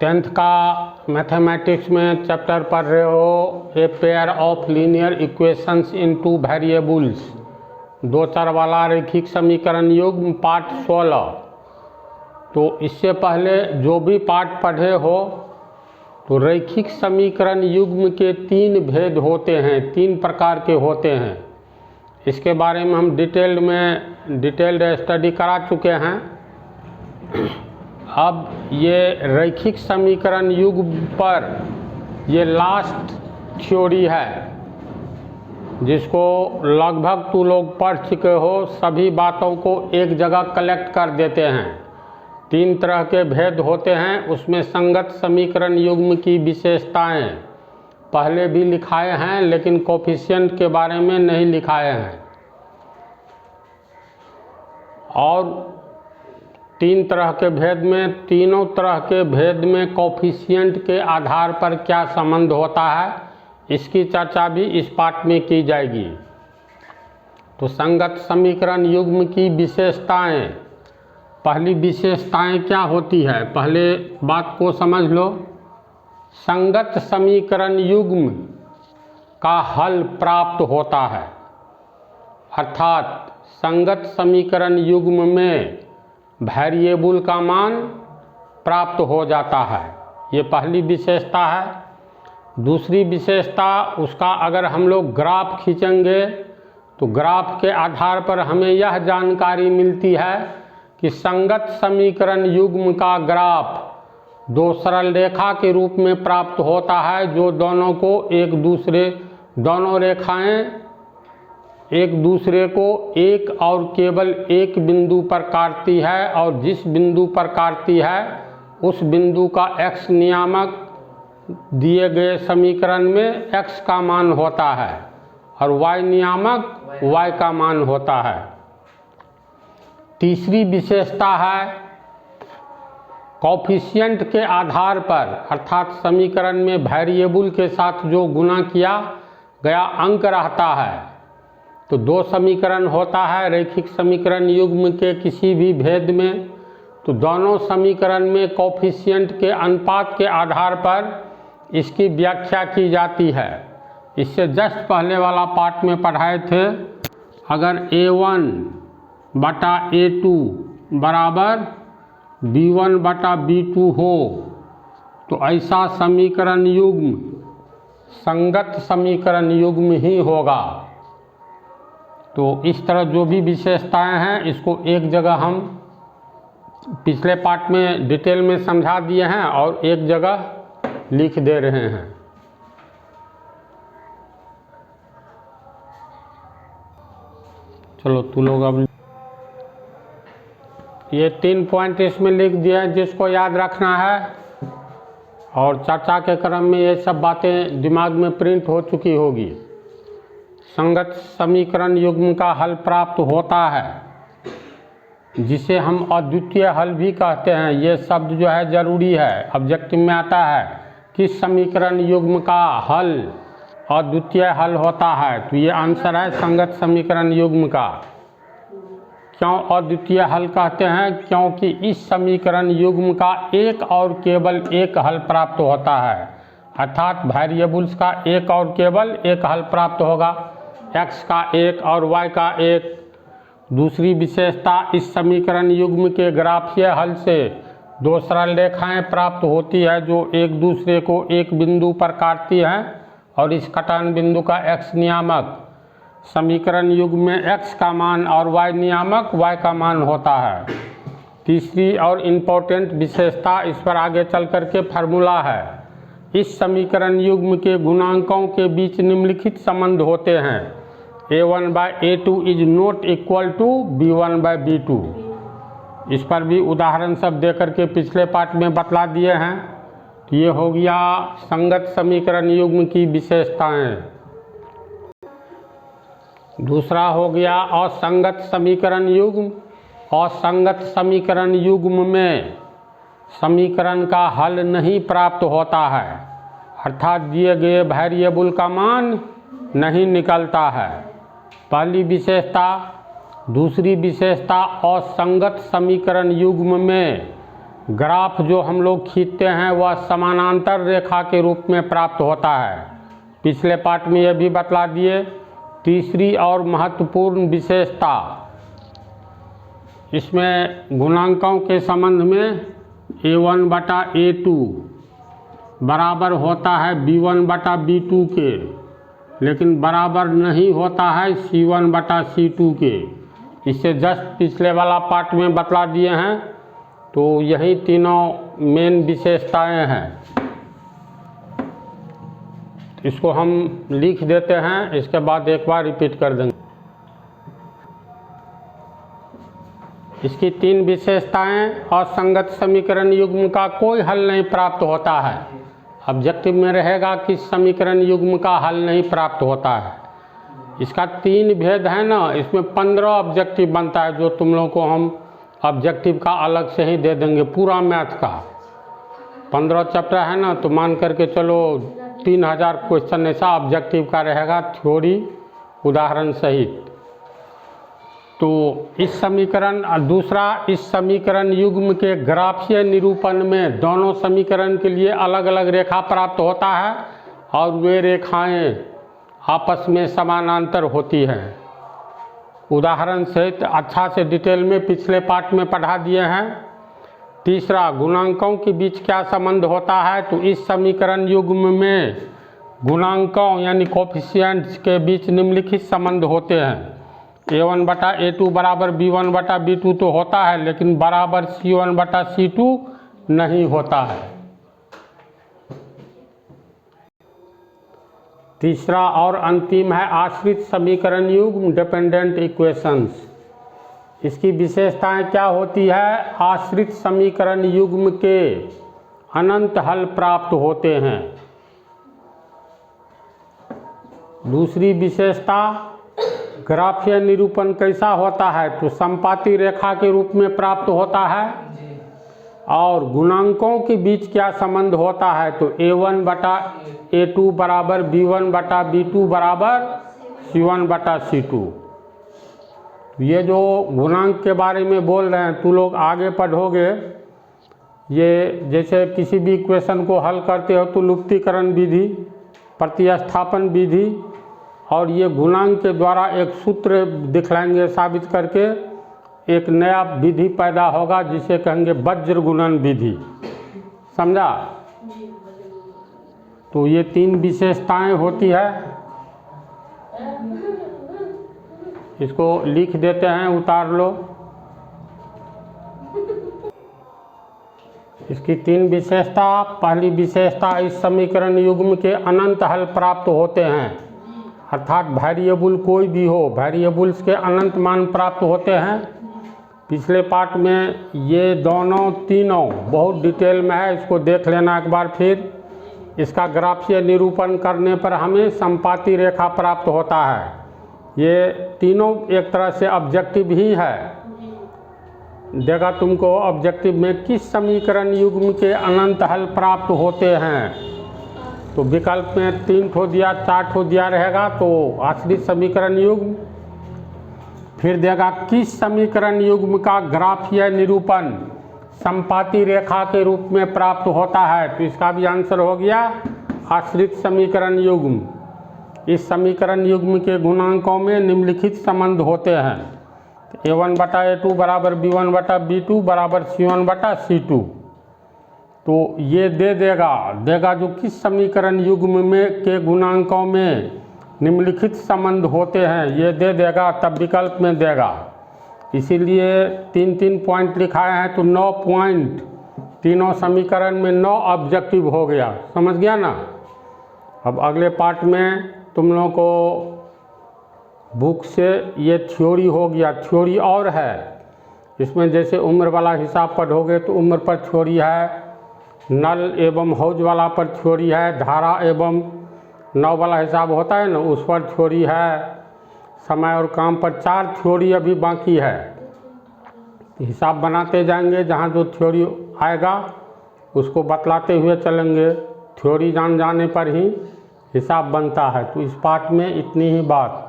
Tenth का mathematics में chapter पढ़ रहे हो a pair of linear equations in two variables, दो चर वाला रैखिक समीकरण युग्म पाठ 16। तो इससे पहले जो भी पाठ पढ़े हो तो रैखिक समीकरण युग्म के तीन भेद होते हैं, तीन प्रकार के होते हैं। इसके बारे में हम डिटेल्ड स्टडी करा चुके हैं। अब ये रैखिक समीकरण युग्म पर ये लास्ट थ्योरी है जिसको लगभग तुम लोग पढ़ चुके हो। सभी बातों को एक जगह कलेक्ट कर देते हैं। तीन तरह के भेद होते हैं, उसमें संगत समीकरण युग्म की विशेषताएं पहले भी लिखाए हैं, लेकिन कोफिशिएंट के बारे में नहीं लिखाए हैं। और तीन तरह के भेद में, तीनों तरह के भेद में कोफिशिएंट के आधार पर क्या संबंध होता है, इसकी चर्चा भी इस पाठ में की जाएगी। तो संगत समीकरण युग्म की विशेषताएं, पहली विशेषताएं क्या होती है, पहले बात को समझ लो। संगत समीकरण युग्म का हल प्राप्त होता है, अर्थात संगत समीकरण युग्म में वेरिएबल का मान प्राप्त हो जाता है। ये पहली विशेषता है। दूसरी विशेषता उसका अगर हम लोग ग्राफ खींचेंगे तो ग्राफ के आधार पर हमें यह जानकारी मिलती है कि संगत समीकरण युग्म का ग्राफ दो सरल रेखा के रूप में प्राप्त होता है, जो दोनों रेखाएं एक दूसरे को एक और केवल एक बिंदु पर काटती है, और जिस बिंदु पर काटती है उस बिंदु का x नियामक दिए गए समीकरण में x का मान होता है और y नियामक y का मान होता है। तीसरी विशेषता है कोफिशिएंट के आधार पर, अर्थात समीकरण में वेरिएबल के साथ जो गुणा किया गया अंक रहता है। तो दो समीकरण होता है रैखिक समीकरण युग्म के किसी भी भेद में, तो दोनों समीकरण में कोफिशिएंट के अनुपात के आधार पर इसकी व्याख्या की जाती है। इससे जस्ट पहले वाला पाठ में पढ़ाए थे, अगर a1 बटा a2 बराबर b1 बटा b2 हो तो ऐसा समीकरण युग्म संगत समीकरण युग्म ही होगा। तो इस तरह जो भी विशेषताएं हैं इसको एक जगह हम पिछले पाठ में डिटेल में समझा दिए हैं और एक जगह लिख दे रहे हैं। चलो तू लोग अब ये 3 पॉइंट इसमें लिख दिए हैं जिसको याद रखना है, और चर्चा के क्रम में ये सब बातें दिमाग में प्रिंट हो चुकी होगी। संगत समीकरण युग्म का हल प्राप्त होता है, जिसे हम अद्वितीय हल भी कहते हैं। ये शब्द जो है जरूरी है, ऑब्जेक्टिव में आता है किस समीकरण युग्म का हल अद्वितीय हल होता है, तो ये आंसर है संगत समीकरण युग्म का। क्यों अद्वितीय हल कहते हैं? क्योंकि इस समीकरण युग्म का एक और केवल एक हल प्राप्त होता है, अर्थात वेरिएबल्स का एक और केवल एक हल प्राप्त होगा, x का एक और y का एक। दूसरी विशेषता, इस समीकरण युग्म के ग्राफीय हल से दो सरल रेखाएं प्राप्त होती है जो एक दूसरे को एक बिंदु पर काटती हैं, और इस कटान बिंदु का x नियामक समीकरण युग्म में x का मान और y नियामक y का मान होता है। तीसरी और इम्पोर्टेंट विशेषता, इस पर आगे चल कर के फार्मूला है, इस समीकरण युग्म के गुणांकों के बीच निम्नलिखित संबंध होते हैं। a1 by a2 is not equal to b1 by b2। इस पर भी उदाहरण सब दे करके पिछले पाठ में बतला दिए हैं। तो ये हो गया संगत समीकरण युग्म की विशेषताएं। दूसरा हो गया असंगत समीकरण युग्म। असंगत समीकरण युग्म में समीकरण का हल नहीं प्राप्त होता है, अर्थात दिए गए वेरिएबल का मान नहीं निकलता है, पहली विशेषता। दूसरी विशेषता, असंगत समीकरण युग्म में ग्राफ जो हम लोग खींचते हैं वह समानांतर रेखा के रूप में प्राप्त होता है। पिछले पाठ में यह भी बतला दिए। तीसरी और महत्वपूर्ण विशेषता, इसमें गुणांकों के संबंध में A1 बटा A2 बराबर होता है B1 बटा B2 के, लेकिन बराबर नहीं होता है C1 बटा C2 के। इससे जस्ट पिछले वाला पार्ट में बतला दिए हैं। तो यही तीनों मेन विशेषताएं हैं। इसको हम लिख देते हैं, इसके बाद एक बार रिपीट कर देंगे। इसकी तीन विशेषताएं, असंगत समीकरण युग्म का कोई हल नहीं प्राप्त होता है। ऑब्जेक्टिव में रहेगा कि समीकरण युग्म का हल नहीं प्राप्त होता है। इसका तीन भेद है ना, इसमें 15 ऑब्जेक्टिव बनता है, जो तुम लोगों को हम ऑब्जेक्टिव का अलग से ही दे देंगे। पूरा मैथ का 15 चैप्टर है ना, तो मान करके चलो 3000 क्वेश्चन ऐसा ऑब्जेक्टिव का रहेगा, थ्योरी उदाहरण सहित। तो इस समीकरण, दूसरा, इस समीकरण युग्म के ग्राफीय निरूपण में दोनों समीकरण के लिए अलग अलग रेखा प्राप्त होता है और वे रेखाएं आपस में समानांतर होती हैं। उदाहरण सहित अच्छा से डिटेल में पिछले पाठ में पढ़ा दिए हैं। तीसरा, गुणांकों के बीच क्या संबंध होता है, तो इस समीकरण युग्म में गुणांकों यानी कोफिशिएंट्स के बीच निम्नलिखित संबंध होते हैं। A1 बटा A2 बराबर B1 बटा B2 तो होता है, लेकिन बराबर C1 बटा C2 नहीं होता है। तीसरा और अंतिम है आश्रित समीकरण युग्म, डिपेंडेंट इक्वेशंस। इसकी विशेषताएं क्या होती है? आश्रित समीकरण युग्म के अनंत हल प्राप्त होते हैं। दूसरी विशेषता, ग्राफीय निरूपण कैसा होता है, तो समपाती रेखा के रूप में प्राप्त होता है। और गुणांकों के बीच क्या संबंध होता है, तो A1 बटा A2 बराबर B1 बटा B2 बराबर C1 बटा C2। ये जो गुणांक के बारे में बोल रहे हैं, तू लोग आगे पढ़ोगे। ये जैसे किसी भी इक्वेशन को हल करते हो तो लुप्तीकरण विधि, प्रतिस्थापन विधि और ये गुणांक के द्वारा एक सूत्र दिखलाएंगे साबित करके, एक नया विधि पैदा होगा जिसे कहेंगे वज्र गुणन विधि। समझा? तो ये तीन विशेषताएं होती है। इसको लिख देते हैं, उतार लो। इसकी तीन विशेषता। पहली विशेषता, इस समीकरण युग्म के अनंत हल प्राप्त होते हैं, अर्थात वेरिएबल कोई भी हो, वेरिएबल्स के अनंत मान प्राप्त होते हैं। पिछले पार्ट में ये दोनों तीनों बहुत डिटेल में है, इसको देख लेना एक बार फिर। इसका ग्राफीय निरूपण करने पर हमें समपाती रेखा प्राप्त होता है। ये तीनों एक तरह से ऑब्जेक्टिव ही है। देगा तुमको ऑब्जेक्टिव में किस समीकरण युग्म के अनंत हल प्राप्त होते हैं, तो विकल्प में 3 ठो दिया, 4 ठो दिया रहेगा, तो आश्रित समीकरण युग्म। फिर देगा किस समीकरण युग्म का ग्राफीय निरूपण समपाती रेखा के रूप में प्राप्त होता है, तो इसका भी आंसर हो गया आश्रित समीकरण युग्म। इस समीकरण युग्म के गुणांकों में निम्नलिखित संबंध होते हैं। A1 बटा A2 बराबर B1 बटा B2 बराबर C1 बटा C2। तो ये देगा जो किस समीकरण युग्म में के गुणांकों में निम्नलिखित संबंध होते हैं, ये दे देगा, तब विकल्प में देगा। इसीलिए 3-3 पॉइंट लिखाए हैं, तो 9 पॉइंट तीनों समीकरण में 9 ऑब्जेक्टिव हो गया। समझ गया ना? अब अगले पार्ट में तुम लोगों को बुक से ये थ्योरी हो गया, थ्योरी और है इसमें। जैसे उम्र वाला हिसाब पढ़ोगे तो उम्र पर थ्योरी है, नल एवं हौज वाला पर थ्योरी है, धारा एवं नौ वाला हिसाब होता है ना, उस पर थ्योरी है, समय और काम पर 4 थ्योरी अभी बाकी है। हिसाब बनाते जाएंगे, जहाँ जो थ्योरी आएगा उसको बतलाते हुए चलेंगे। थ्योरी जान जाने पर ही हिसाब बनता है। तो इस पार्ट में इतनी ही बात।